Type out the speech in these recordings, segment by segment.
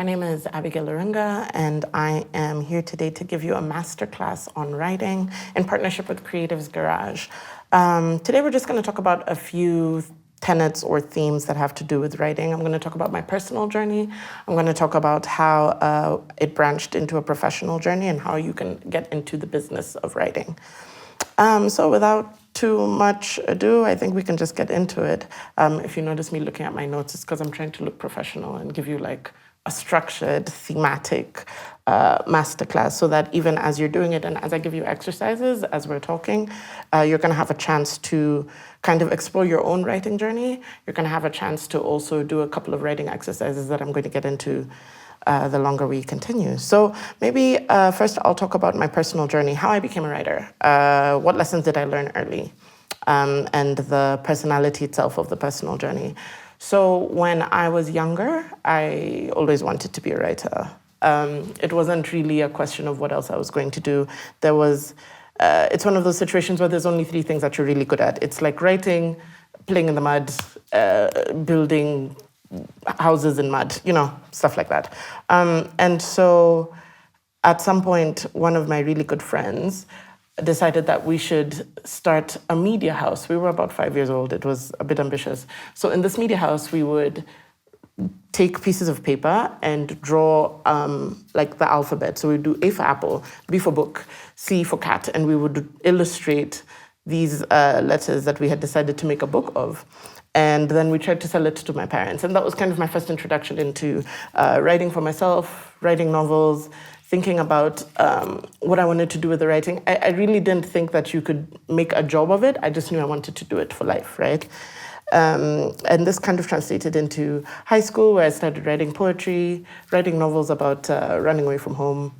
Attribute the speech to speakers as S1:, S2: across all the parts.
S1: My name is Abigael Arunga, and I am here today to give you a masterclass on writing in partnership with Creatives Garage. Today we're just going to talk about a few tenets or themes that have to do with writing. I'm going to talk about my personal journey. I'm going to talk about how it branched into a professional journey and how you can get into the business of writing. So without too much ado, I think we can just get into it. If you notice me looking at my notes, it's because I'm trying to look professional and give you like a structured, thematic masterclass so that even as you're doing it and as I give you exercises, as we're talking, you're going to have a chance to kind of explore your own writing journey. You're going to have a chance to also do a couple of writing exercises that I'm going to get into the longer we continue. So maybe first I'll talk about my personal journey, how I became a writer, what lessons did I learn early, and the personality itself of the personal journey. So when I was younger, I always wanted to be a writer. It wasn't really a question of what else I was going to do. It's one of those situations where there's only three things that you're really good at. It's like writing, playing in the mud, building houses in mud, stuff like that. And so at some point, one of my really good friends decided that we should start a media house. We were about 5 years old. It was a bit ambitious. So in this media house, we would take pieces of paper and draw like the alphabet. So we'd do A for apple, B for book, C for cat, and we would illustrate these letters that we had decided to make a book of. And then we tried to sell it to my parents. And that was kind of my first introduction into writing for myself, writing novels, thinking about what I wanted to do with the writing. I really didn't think that you could make a job of it. I just knew I wanted to do it for life, right? And this kind of translated into high school, where I started writing poetry, writing novels about running away from home,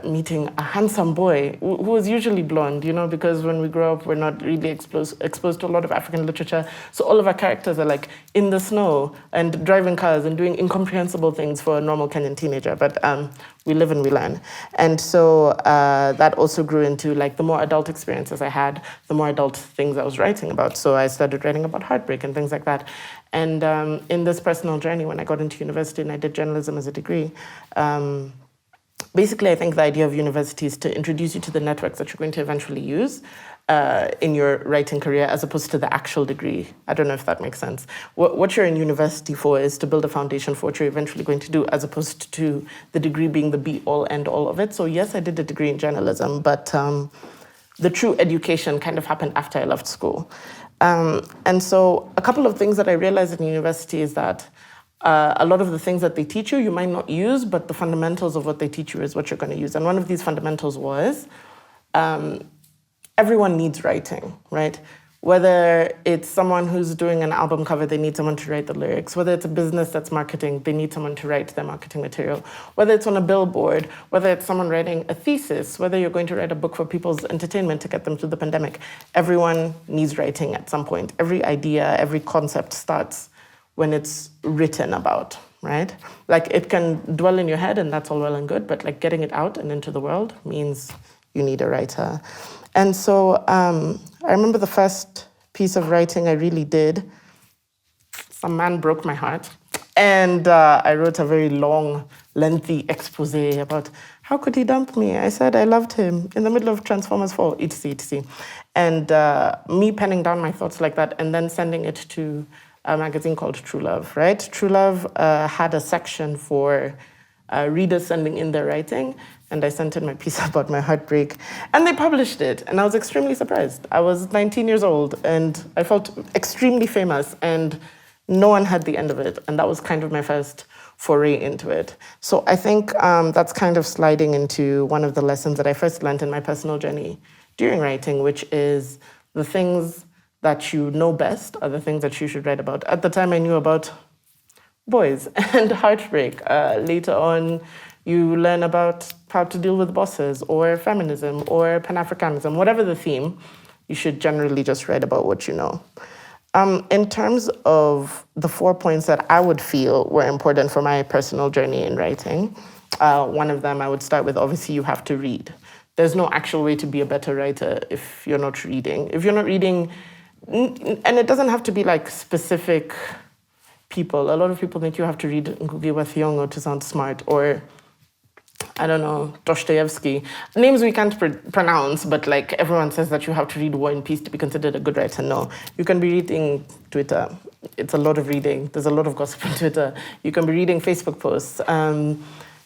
S1: meeting a handsome boy who was usually blonde, because when we grow up, we're not really exposed to a lot of African literature. So all of our characters are like in the snow and driving cars and doing incomprehensible things for a normal Kenyan teenager. But we live and we learn. And so that also grew into like the more adult experiences I had, the more adult things I was writing about. So I started writing about heartbreak and things like that. And in this personal journey, when I got into university and I did journalism as a degree, basically, I think the idea of university is to introduce you to the networks that you're going to eventually use in your writing career, as opposed to the actual degree. I don't know if that makes sense. What you're in university for is to build a foundation for what you're eventually going to do, as opposed to the degree being the be-all, end-all of it. So yes, I did a degree in journalism, but the true education kind of happened after I left school. And so a couple of things that I realized in university is that a lot of the things that they teach you, you might not use, but the fundamentals of what they teach you is what you're going to use. And one of these fundamentals was everyone needs writing, right? Whether it's someone who's doing an album cover, they need someone to write the lyrics. Whether it's a business that's marketing, they need someone to write their marketing material. Whether it's on a billboard, whether it's someone writing a thesis, whether you're going to write a book for people's entertainment to get them through the pandemic, everyone needs writing at some point. Every idea, every concept starts when it's written about, right? Like it can dwell in your head and that's all well and good, but like getting it out and into the world means you need a writer. And so I remember the first piece of writing I really did, some man broke my heart. And I wrote a very long, lengthy expose about how could he dump me? I said I loved him in the middle of Transformers 4, etc. And me penning down my thoughts like that and then sending it to a magazine called True Love, right? True Love had a section for readers sending in their writing, and I sent in my piece about my heartbreak, and they published it, and I was extremely surprised. I was 19 years old, and I felt extremely famous, and no one had the end of it, and that was kind of my first foray into it. So I think that's kind of sliding into one of the lessons that I first learned in my personal journey during writing, which is the things that you know best are the things that you should write about. At the time, I knew about boys and heartbreak. Later on, you learn about how to deal with bosses or feminism or Pan-Africanism, whatever the theme, you should generally just write about what you know. In terms of the 4 points that I would feel were important for my personal journey in writing, one of them I would start with, obviously, you have to read. There's no actual way to be a better writer if you're not reading. If you're not reading, and it doesn't have to be like specific people. A lot of people think you have to read Ngugi wa Thiong'o to sound smart, or I don't know, Dostoevsky. Names we can't pronounce, but like everyone says that you have to read War and Peace to be considered a good writer. No, you can be reading Twitter. It's a lot of reading. There's a lot of gossip on Twitter. You can be reading Facebook posts.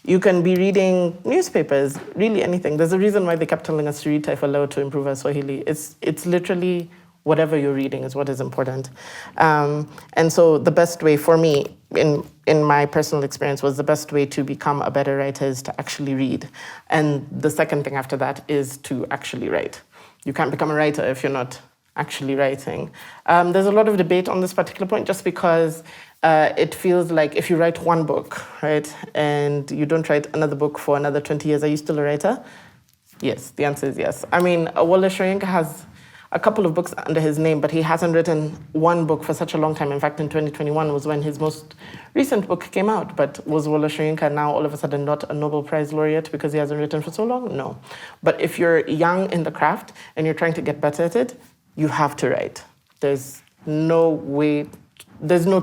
S1: You can be reading newspapers, really anything. There's a reason why they kept telling us to read Taifa Leo to improve our Swahili. It's literally whatever you're reading is what is important. And so the best way for me, in my personal experience, was the best way to become a better writer is to actually read. And the second thing after that is to actually write. You can't become a writer if you're not actually writing. There's a lot of debate on this particular point just because it feels like if you write one book, right, and you don't write another book for another 20 years, are you still a writer? Yes, the answer is yes. I mean, Wole Soyinka has a couple of books under his name, but he hasn't written one book for such a long time. In fact, in 2021 was when his most recent book came out. But was Wole Soyinka now all of a sudden not a Nobel Prize laureate because he hasn't written for so long? No. But if you're young in the craft and you're trying to get better at it, you have to write. There's no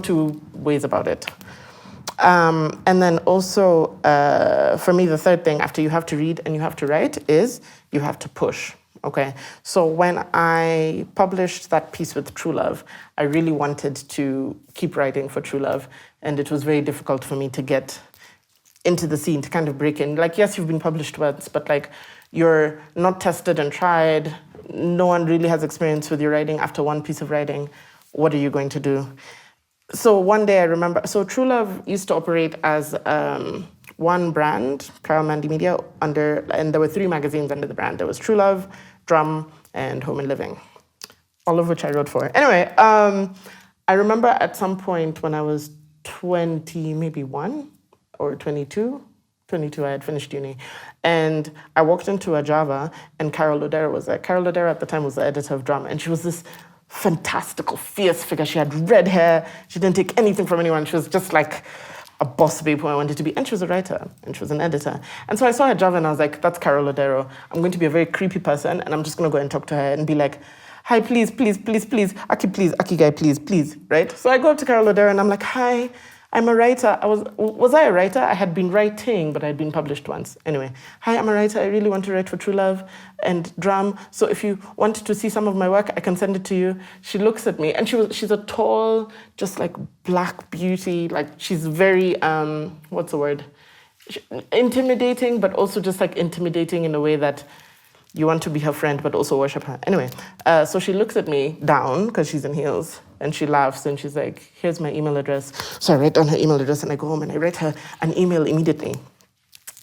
S1: two ways about it. And then also, for me, the third thing after you have to read and you have to write is you have to push. Okay, so when I published that piece with True Love, I really wanted to keep writing for True Love, and it was very difficult for me to get into the scene, to kind of break in. Like, yes, you've been published once, but like, you're not tested and tried. No one really has experience with your writing. After one piece of writing, what are you going to do? So one day I remember, so True Love used to operate as one brand, Trial Mandy Media, and there were 3 magazines under the brand. There was True Love, Drum, and Home and Living, all of which I wrote for. Anyway, I remember at some point when I was 20, maybe 1 or 22, I had finished uni, and I walked into a Java, and Carol Lodera was there. Carol Lodera at the time was the editor of Drum, and she was this fantastical, fierce figure. She had red hair. She didn't take anything from anyone. She was just like a boss babe who I wanted to be. And she was a writer, and she was an editor. And so I saw her Java, and I was like, that's Carol Lodero. I'm going to be a very creepy person, and I'm just going to go and talk to her and be like, hi, please, Aki guy, please, right? So I go up to Carol Lodero, and I'm like, hi, I'm a writer. Was I a writer? I had been writing, but I had been published once. Anyway, hi, I'm a writer. I really want to write for True Love and Drum. So if you want to see some of my work, I can send it to you. She looks at me, and she's a tall, just like black beauty. Like, she's very, what's the word? Intimidating, but also just like intimidating in a way that you want to be her friend, but also worship her. Anyway, so she looks at me down, because she's in heels, and she laughs, and she's like, here's my email address. So I write down her email address, and I go home, and I write her an email immediately.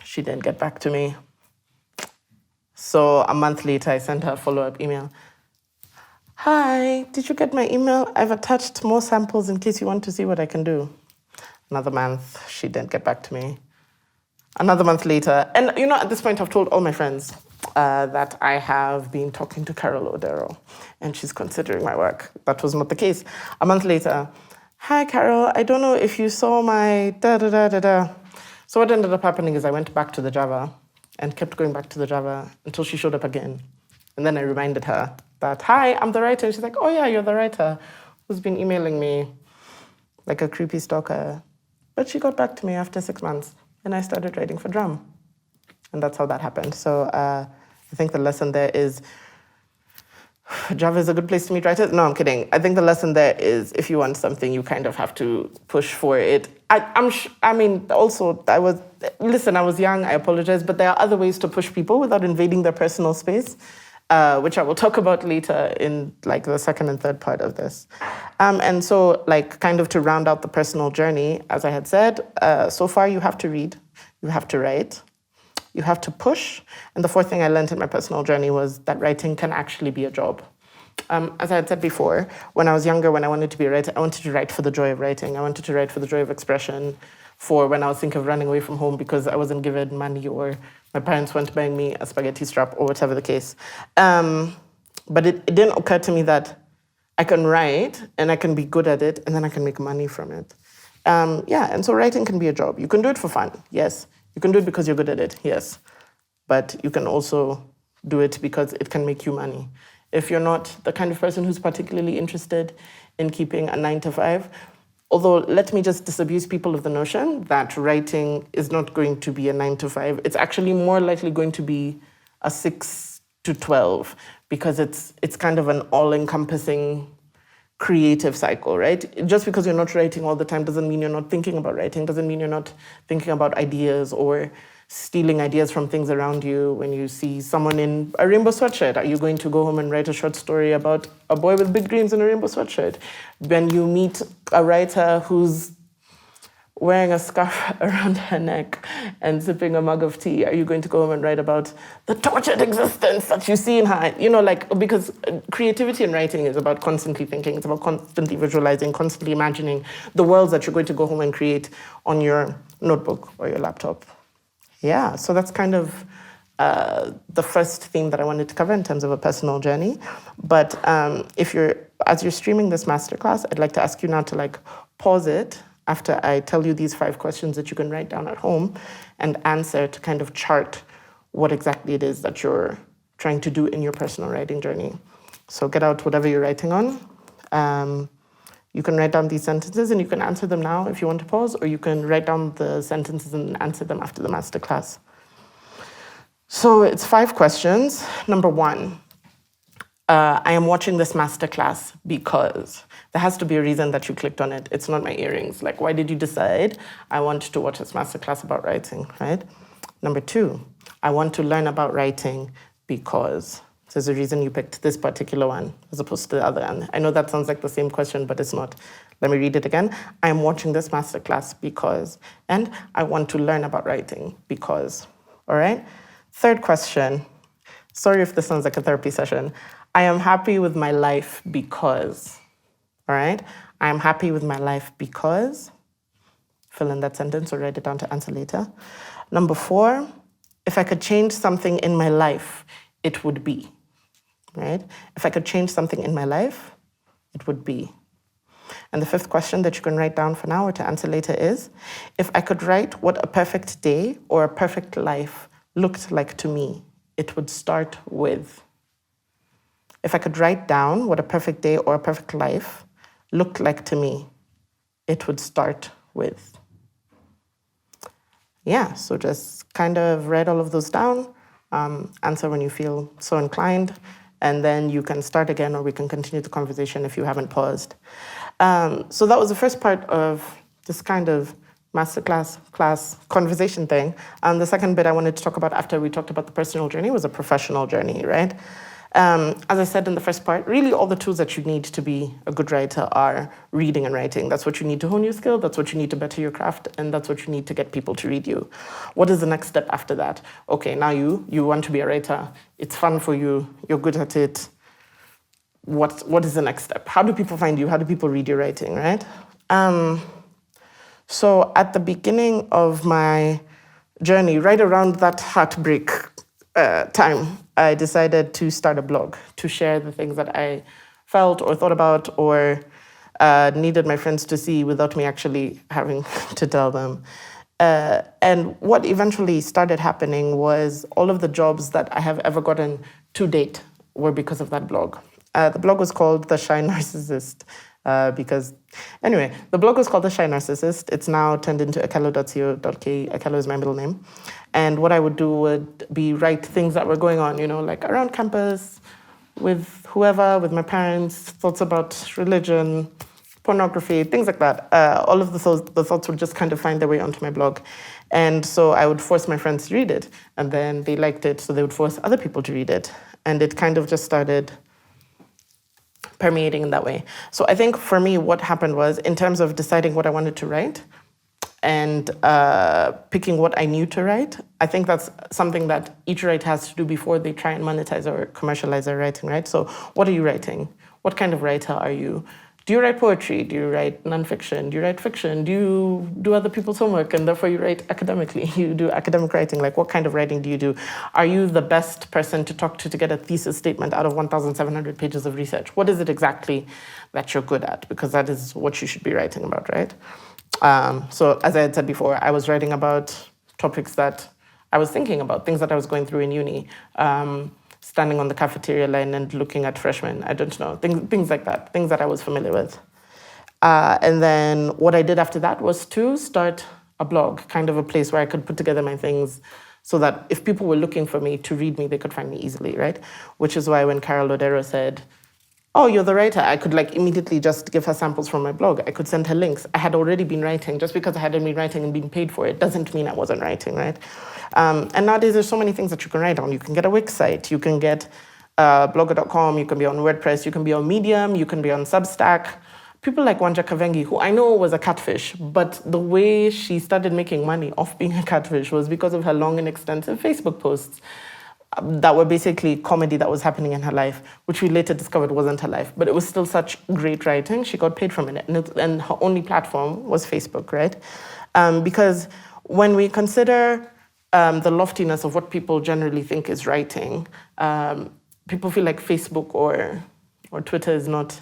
S1: She didn't get back to me. So a month later, I sent her a follow-up email. Hi, did you get my email? I've attached more samples in case you want to see what I can do. Another month, she didn't get back to me. Another month later, and you know, at this point, I've told all my friends that I have been talking to Carol Lodero, and she's considering my work. That was not the case. A month later, hi, Carol, I don't know if you saw my da-da-da-da-da. So what ended up happening is I went back to the Java and kept going back to the Java until she showed up again. And then I reminded her that, hi, I'm the writer. And she's like, oh yeah, you're the writer who's been emailing me like a creepy stalker. But she got back to me after 6 months, and I started writing for Drum. And that's how that happened. So I think the lesson there is Java is a good place to meet writers. No, I'm kidding. I think the lesson there is if you want something, you kind of have to push for it. I was young, I apologize, but there are other ways to push people without invading their personal space, which I will talk about later in like the second and third part of this. And so like kind of to round out the personal journey, as I had said, so far you have to read, you have to write, you have to push. And the fourth thing I learned in my personal journey was that writing can actually be a job. As I had said before, when I was younger, when I wanted to be a writer, I wanted to write for the joy of writing. I wanted to write for the joy of expression, for when I was thinking of running away from home because I wasn't given money or my parents weren't buying me a spaghetti strap or whatever the case. But it didn't occur to me that I can write and I can be good at it and then I can make money from it. And so writing can be a job. You can do it for fun, yes. You can do it because you're good at it, yes. But you can also do it because it can make you money. If you're not the kind of person who's particularly interested in keeping a 9 to 5, Although, let me just disabuse people of the notion that writing is not going to be a 9 to 5. It's actually more likely going to be a 6 to 12 because it's kind of an all-encompassing creative cycle, right? Just because you're not writing all the time doesn't mean you're not thinking about writing, doesn't mean you're not thinking about ideas or stealing ideas from things around you. When you see someone in a rainbow sweatshirt, are you going to go home and write a short story about a boy with big dreams in a rainbow sweatshirt? When you meet a writer who's wearing a scarf around her neck and sipping a mug of tea, are you going to go home and write about the tortured existence that you see in her? Because creativity in writing is about constantly thinking, it's about constantly visualizing, constantly imagining the worlds that you're going to go home and create on your notebook or your laptop. Yeah, so that's kind of the first theme that I wanted to cover in terms of a personal journey. But as you're streaming this masterclass, I'd like to ask you now to pause it after I tell you these 5 questions that you can write down at home and answer to kind of chart what exactly it is that you're trying to do in your personal writing journey. So get out whatever you're writing on. You can write down these sentences and you can answer them now if you want to pause, or you can write down the sentences and answer them after the masterclass. So it's 5 questions. Number 1, I am watching this masterclass because there has to be a reason that you clicked on it. It's not my earrings. Why did you decide I want to watch this masterclass about writing, right? Number 2, I want to learn about writing because there's a reason you picked this particular one as opposed to the other one. I know that sounds like the same question, but it's not. Let me read it again. I am watching this masterclass because, and I want to learn about writing because, all right? 3rd question, sorry if this sounds like a therapy session. I am happy with my life because, all right? I am happy with my life because, fill in that sentence or write it down to answer later. Number 4, if I could change something in my life, it would be, right? If I could change something in my life, it would be. And the 5th question that you can write down for now or to answer later is, if I could write what a perfect day or a perfect life looked like to me, it would start with. If I could write down what a perfect day or a perfect life looked like to me, it would start with. Yeah, so just kind of write all of those down, answer when you feel so inclined, and then you can start again or we can continue the conversation if you haven't paused. So that was the first part of this kind of class conversation thing. The second bit I wanted to talk about after we talked about the personal journey was a professional journey, right? As I said in the first part, really all the tools that you need to be a good writer are reading and writing. That's what you need to hone your skill, that's what you need to better your craft, and that's what you need to get people to read you. What is the next step after that? Okay, now you want to be a writer. It's fun for you, you're good at it. What is the next step? How do people find you? How do people read your writing, right? So at the beginning of my journey, right around that heartbreak time, I decided to start a blog to share the things that I felt or thought about or needed my friends to see without me actually having to tell them. And what eventually started happening was all of the jobs that I have ever gotten to date were because of that blog. The blog was called The Shy Narcissist. Anyway, the blog was called The Shy Narcissist. It's now turned into akello.co.ke. Akello is my middle name. And what I would do would be write things that were going on, like around campus, with whoever, with my parents, thoughts about religion, pornography, things like that. All of the thoughts would just kind of find their way onto my blog. And so I would force my friends to read it. And then they liked it, so they would force other people to read it. And it kind of just started permeating in that way. So I think for me, what happened was, in terms of deciding what I wanted to write and picking what I knew to write, I think that's something that each writer has to do before they try and monetize or commercialize their writing, right? So what are you writing? What kind of writer are you? Do you write poetry? Do you write nonfiction? Do you write fiction? Do you do other people's homework and therefore you write academically? You do academic writing. Like, what kind of writing do you do? Are you the best person to talk to get a thesis statement out of 1,700 pages of research? What is it exactly that you're good at? Because that is what you should be writing about, right? So as I had said before, I was writing about topics that I was thinking about, things that I was going through in uni. Standing on the cafeteria line and looking at freshmen, I don't know, things like that, things that I was familiar with. And then what I did after that was to start a blog, kind of a place where I could put together my things so that if people were looking for me to read me, they could find me easily, right? Which is why when Carol Odero said, oh, you're the writer, I could like immediately just give her samples from my blog. I could send her links. I had already been writing. Just because I hadn't been writing and being paid for it doesn't mean I wasn't writing, right? And nowadays there's so many things that you can write on. You can get a Wix site, you can get blogger.com, you can be on WordPress, you can be on Medium, you can be on Substack. People like Wanja Kavengi, who I know was a catfish, but the way she started making money off being a catfish was because of her long and extensive Facebook posts that were basically comedy that was happening in her life, which we later discovered wasn't her life. But it was still such great writing. She got paid from it. And her only platform was Facebook, right? Because when we consider the loftiness of what people generally think is writing, people feel like Facebook or Twitter is not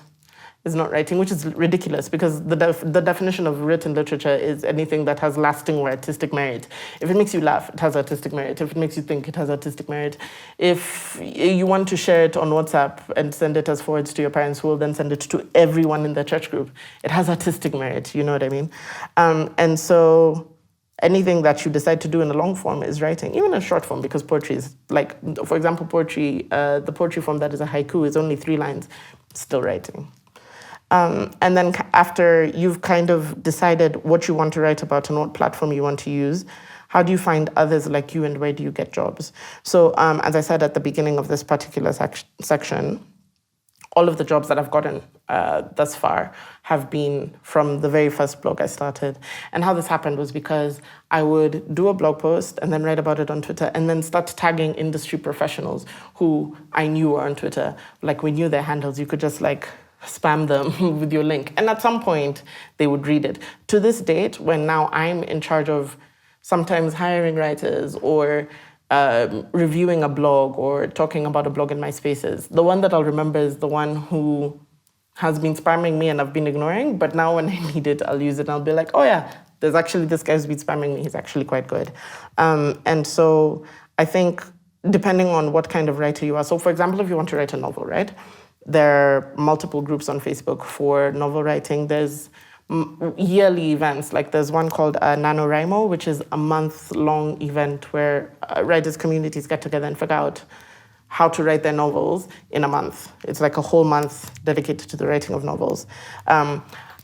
S1: writing, which is ridiculous because the definition of written literature is anything that has lasting or artistic merit. If it makes you laugh, it has artistic merit. If it makes you think, it has artistic merit. If you want to share it on WhatsApp and send it as forwards to your parents who will then send it to everyone in their church group, it has artistic merit, you know what I mean? And so anything that you decide to do in a long form is writing, even a short form, because poetry is like, for example, poetry, the poetry form that is a haiku is only 3 lines, still writing. And then after you've kind of decided what you want to write about and what platform you want to use, how do you find others like you and where do you get jobs? So as I said at the beginning of this particular section, all of the jobs that I've gotten thus far have been from the very first blog I started. And how this happened was because I would do a blog post and then write about it on Twitter and then start tagging industry professionals who I knew were on Twitter. Like we knew their handles, you could just like spam them with your link. And at some point, they would read it. To this date, when now I'm in charge of sometimes hiring writers or reviewing a blog or talking about a blog in my spaces, the one that I'll remember is the one who has been spamming me and I've been ignoring, but now when I need it, I'll use it and I'll be like, oh yeah, there's actually this guy who's been spamming me, he's actually quite good. And so I think depending on what kind of writer you are, so for example, if you want to write a novel, right? There are multiple groups on Facebook for novel writing. There's yearly events, like there's one called NaNoWriMo, which is a month-long event where writers' communities get together and figure out how to write their novels in a month. It's like a whole month dedicated to the writing of novels.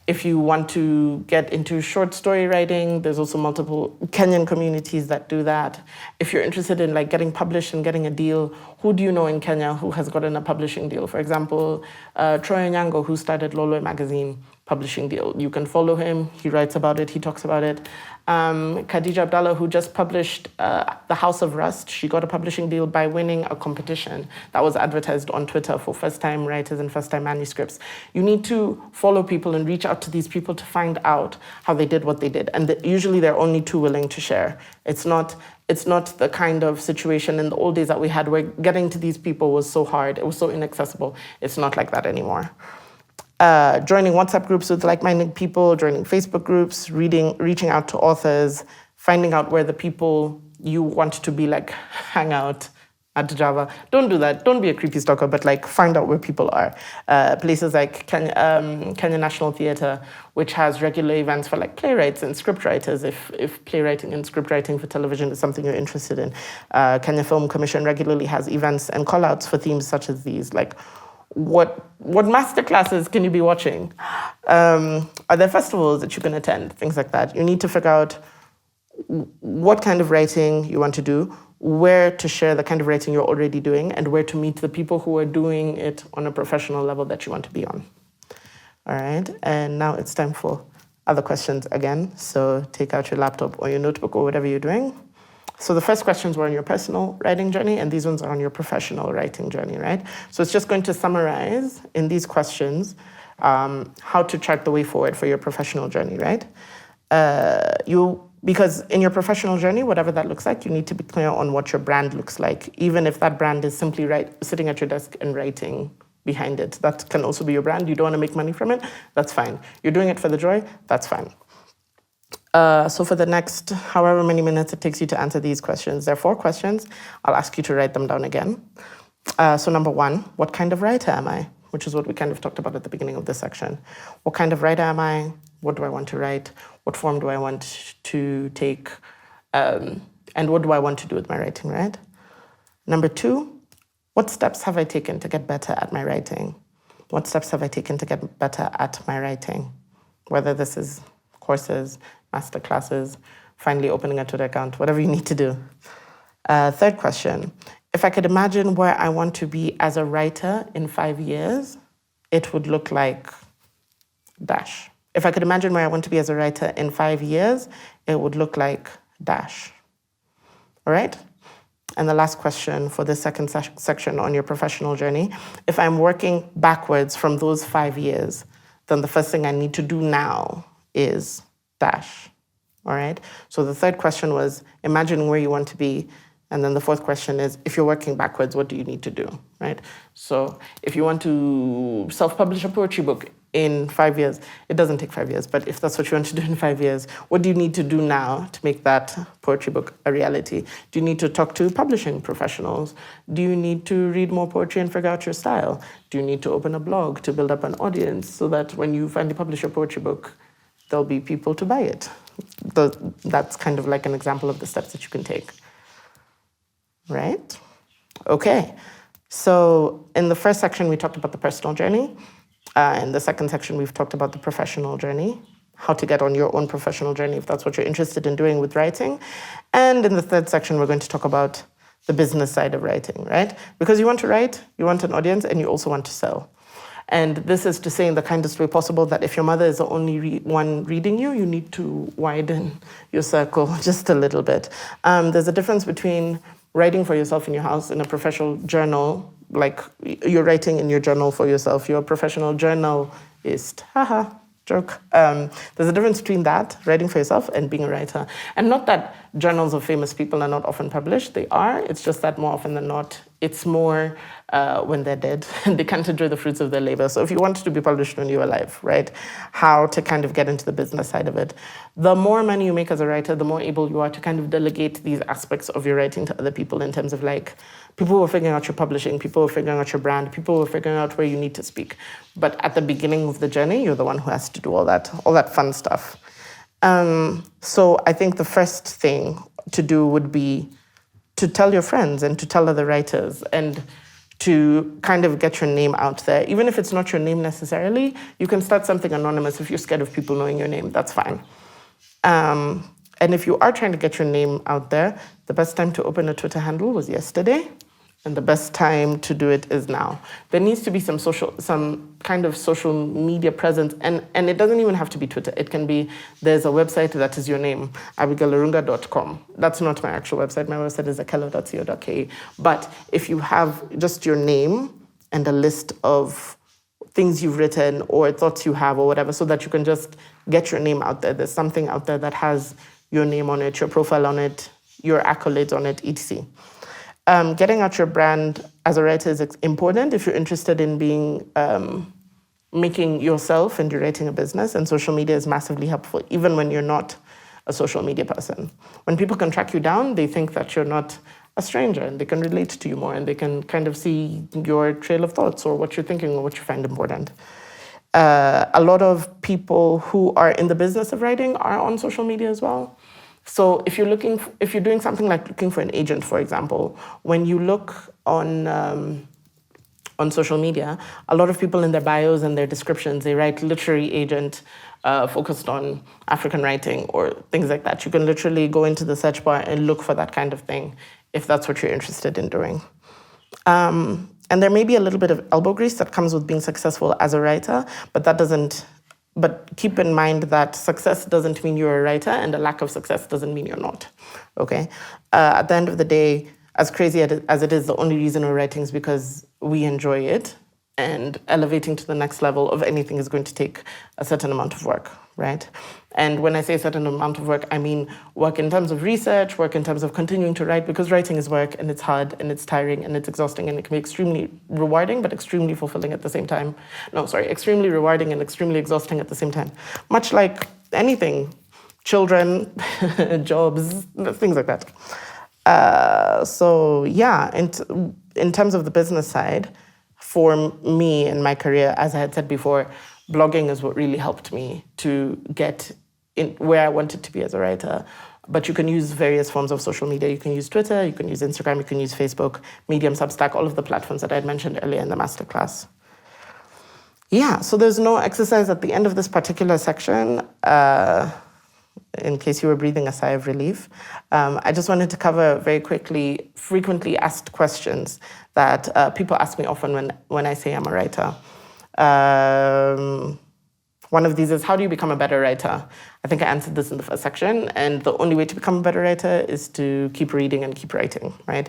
S1: If you want to get into short story writing, there's also multiple Kenyan communities that do that. If you're interested in like getting published and getting a deal, who do you know in Kenya who has gotten a publishing deal? For example, Troy Onyango, who started Lolo magazine publishing deal. You can follow him. He writes about it. He talks about it. Khadija Abdallah, who just published The House of Rust. She got a publishing deal by winning a competition that was advertised on Twitter for first-time writers and first-time manuscripts. You need to follow people and reach out to these people to find out how they did what they did. And usually they're only too willing to share. It's not the kind of situation in the old days that we had where getting to these people was so hard. It was so inaccessible. It's not like that anymore. Joining WhatsApp groups with like-minded people, joining Facebook groups, reaching out to authors, finding out where the people you want to be like hang out at Java. Don't do that. Don't be a creepy stalker, but like find out where people are. Places like Kenya National Theatre, which has regular events for like playwrights and scriptwriters, if playwriting and scriptwriting for television is something you're interested in. Kenya Film Commission regularly has events and call-outs for themes such as these, like what masterclasses can you be watching? Are there festivals that you can attend? Things like that. You need to figure out what kind of writing you want to do, where to share the kind of writing you're already doing, and where to meet the people who are doing it on a professional level that you want to be on. All right, and now it's time for other questions again. So take out your laptop or your notebook or whatever you're doing. So the first questions were on your personal writing journey, and these ones are on your professional writing journey, right? So it's just going to summarize in these questions how to chart the way forward for your professional journey, right? Because in your professional journey, whatever that looks like, you need to be clear on what your brand looks like, even if that brand is simply sitting at your desk and writing behind it. That can also be your brand. You don't want to make money from it, that's fine. You're doing it for the joy, that's fine. So for the next however many minutes it takes you to answer these questions, there are 4 questions. I'll ask you to write them down again. So number 1, what kind of writer am I? which is what we kind of talked about at the beginning of this section. What kind of writer am I? What do I want to write? What form do I want to take? And what do I want to do with my writing, right? Number 2, what steps have I taken to get better at my writing? What steps have I taken to get better at my writing? Whether this is courses, masterclasses, finally opening a Twitter account, whatever you need to do. Third question, if I could imagine where I want to be as a writer in 5 years, it would look like dash. If I could imagine where I want to be as a writer in 5 years, it would look like dash. All right? And the last question for this second section on your professional journey, if I'm working backwards from those 5 years, then the first thing I need to do now is dash. All right? So the third question was imagining where you want to be. And then the fourth question is, if you're working backwards, what do you need to do, right? So if you want to self-publish a poetry book in 5 years, it doesn't take 5 years, but if that's what you want to do in 5 years, what do you need to do now to make that poetry book a reality? Do you need to talk to publishing professionals? Do you need to read more poetry and figure out your style? Do you need to open a blog to build up an audience so that when you finally publish your poetry book, there'll be people to buy it? That's kind of like an example of the steps that you can take. Right? Okay. So in the first section, we talked about the personal journey. In the second section, we've talked about the professional journey, how to get on your own professional journey if that's what you're interested in doing with writing. And in the third section, we're going to talk about the business side of writing, right? Because you want to write, you want an audience, and you also want to sell. And this is to say in the kindest way possible that if your mother is the only one reading you, you need to widen your circle just a little bit. There's a difference between writing for yourself in your house in a professional journal, like you're writing in your journal for yourself, you're a professional journalist, haha, joke. There's a difference between that, writing for yourself, and being a writer. And not that journals of famous people are not often published, they are, it's just that more often than not, it's more when they're dead, and they can't enjoy the fruits of their labor. So if you wanted to be published when you're alive, right, how to kind of get into the business side of it. The more money you make as a writer, the more able you are to kind of delegate these aspects of your writing to other people in terms of like, people who are figuring out your publishing, people who are figuring out your brand, people who are figuring out where you need to speak. But at the beginning of the journey, you're the one who has to do all that fun stuff. So I think the first thing to do would be to tell your friends and to tell other writers and to kind of get your name out there. Even if it's not your name necessarily, you can start something anonymous if you're scared of people knowing your name, that's fine. And if you are trying to get your name out there, the best time to open a Twitter handle was yesterday, and the best time to do it is now. There needs to be some kind of social media presence, and it doesn't even have to be Twitter. It can be, there's a website that is your name, abigaelarunga.com. That's not my actual website. My website is akello.co.ke. But if you have just your name and a list of things you've written or thoughts you have or whatever, so that you can just get your name out there. There's something out there that has your name on it, your profile on it, your accolades on it, etc. Getting out your brand as a writer is important if you're interested in making yourself and you're writing a business, and social media is massively helpful, even when you're not a social media person. When people can track you down, they think that you're not a stranger, and they can relate to you more, and they can kind of see your trail of thoughts or what you're thinking or what you find important. A lot of people who are in the business of writing are on social media as well. So if you're doing something like looking for an agent, for example, when you look on social media, a lot of people in their bios and their descriptions, they write literary agent focused on African writing or things like that. You can literally go into the search bar and look for that kind of thing if that's what you're interested in doing. And there may be a little bit of elbow grease that comes with being successful as a writer, but keep in mind that success doesn't mean you're a writer, and a lack of success doesn't mean you're not, okay? At the end of the day, as crazy as it is, the only reason we're writing is because we enjoy it, and elevating to the next level of anything is going to take a certain amount of work, right? And when I say a certain amount of work, I mean work in terms of research, work in terms of continuing to write, because writing is work, and it's hard, and it's tiring, and it's exhausting, and it can be extremely rewarding, but extremely fulfilling at the same time. Extremely rewarding and extremely exhausting at the same time. Much like anything, children, jobs, things like that. In terms of the business side, for me in my career, as I had said before, blogging is what really helped me to get in where I wanted to be as a writer. But you can use various forms of social media. You can use Twitter, you can use Instagram, you can use Facebook, Medium, Substack, all of the platforms that I had mentioned earlier in the masterclass. Yeah, so there's no exercise at the end of this particular section. In case you were breathing a sigh of relief, I just wanted to cover very quickly frequently asked questions that people ask me often when I say I'm a writer. One of these is, how do you become a better writer? I think I answered this in the first section, and the only way to become a better writer is to keep reading and keep writing, right?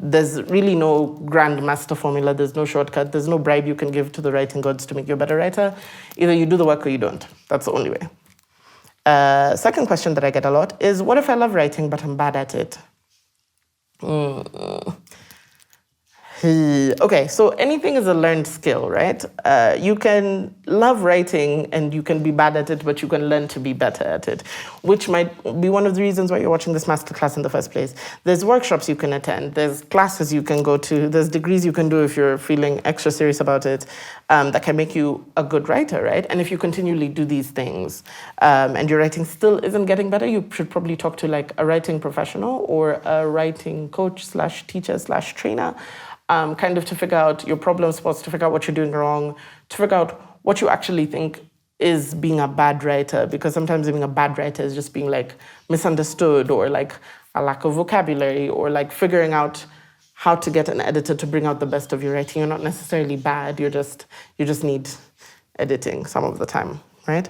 S1: There's really no grand master formula, there's no shortcut, there's no bribe you can give to the writing gods to make you a better writer. Either you do the work or you don't. That's the only way. Second question that I get a lot is, what if I love writing but I'm bad at it? Okay, so anything is a learned skill, right? You can love writing and you can be bad at it, but you can learn to be better at it, which might be one of the reasons why you're watching this masterclass in the first place. There's workshops you can attend, there's classes you can go to, there's degrees you can do if you're feeling extra serious about it, that can make you a good writer, right? And if you continually do these things and your writing still isn't getting better, you should probably talk to like a writing professional or a writing coach / teacher / trainer. Kind of to figure out your problem spots, to figure out what you're doing wrong, to figure out what you actually think is being a bad writer, because sometimes being a bad writer is just being like misunderstood, or like a lack of vocabulary, or like figuring out how to get an editor to bring out the best of your writing. You're not necessarily bad, you just need editing some of the time, right?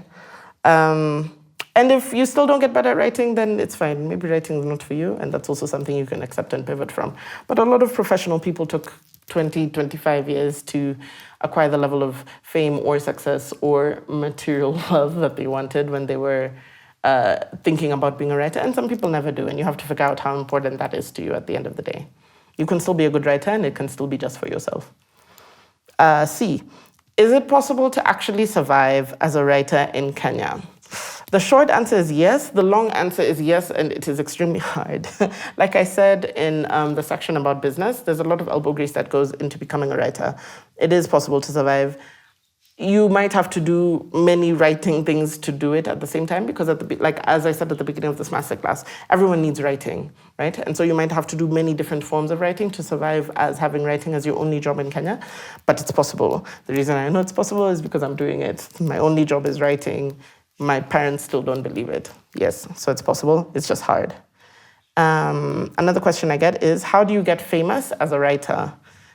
S1: And if you still don't get better at writing, then it's fine. Maybe writing is not for you, and that's also something you can accept and pivot from. But a lot of professional people took 20, 25 years to acquire the level of fame or success or material wealth that they wanted when they were thinking about being a writer. And some people never do, and you have to figure out how important that is to you at the end of the day. You can still be a good writer, and it can still be just for yourself. C, is it possible to actually survive as a writer in Kenya? The short answer is yes. The long answer is yes, and it is extremely hard. Like I said in the section about business, there's a lot of elbow grease that goes into becoming a writer. It is possible to survive. You might have to do many writing things to do it at the same time, because like as I said at the beginning of this masterclass, everyone needs writing, right? And so you might have to do many different forms of writing to survive as having writing as your only job in Kenya, but it's possible. The reason I know it's possible is because I'm doing it. My only job is writing. My parents still don't believe it. Yes, so it's possible. It's just hard. Another question I get is, how do you get famous as a writer?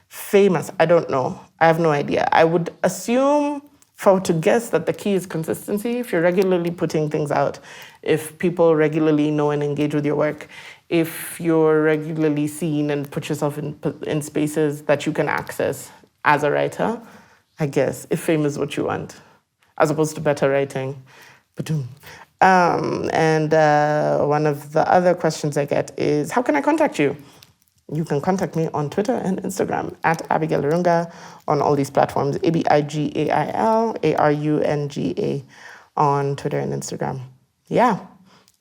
S1: Famous, I don't know. I have no idea. I would assume, if I were to guess, that the key is consistency. If you're regularly putting things out, if people regularly know and engage with your work, if you're regularly seen and put yourself in spaces that you can access as a writer, I guess, if fame is what you want, as opposed to better writing. And one of the other questions I get is, how can I contact you? You can contact me on Twitter and Instagram at Abigail Arunga on all these platforms, Abigail Arunga on Twitter and Instagram. Yeah,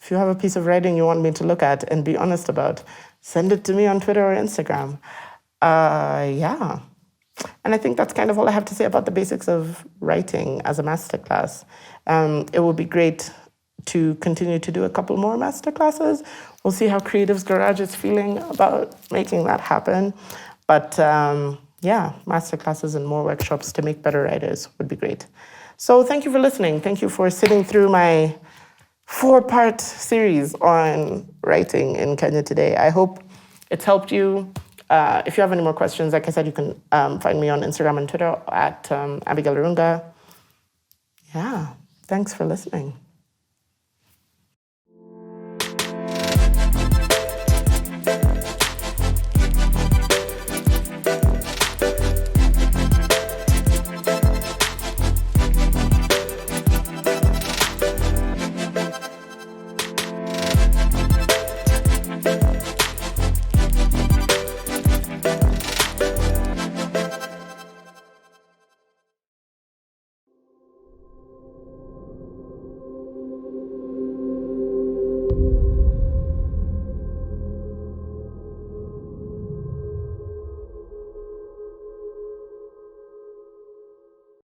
S1: if you have a piece of writing you want me to look at and be honest about, send it to me on Twitter or Instagram. Yeah. And I think that's kind of all I have to say about the basics of writing as a masterclass. It would be great to continue to do a couple more masterclasses. We'll see how Creatives Garage is feeling about making that happen. But yeah, masterclasses and more workshops to make better writers would be great. So thank you for listening. Thank you for sitting through my 4-part series on writing in Kenya today. I hope it's helped you. If you have any more questions, like I said, you can find me on Instagram and Twitter at Abigail Arunga. Yeah, thanks for listening.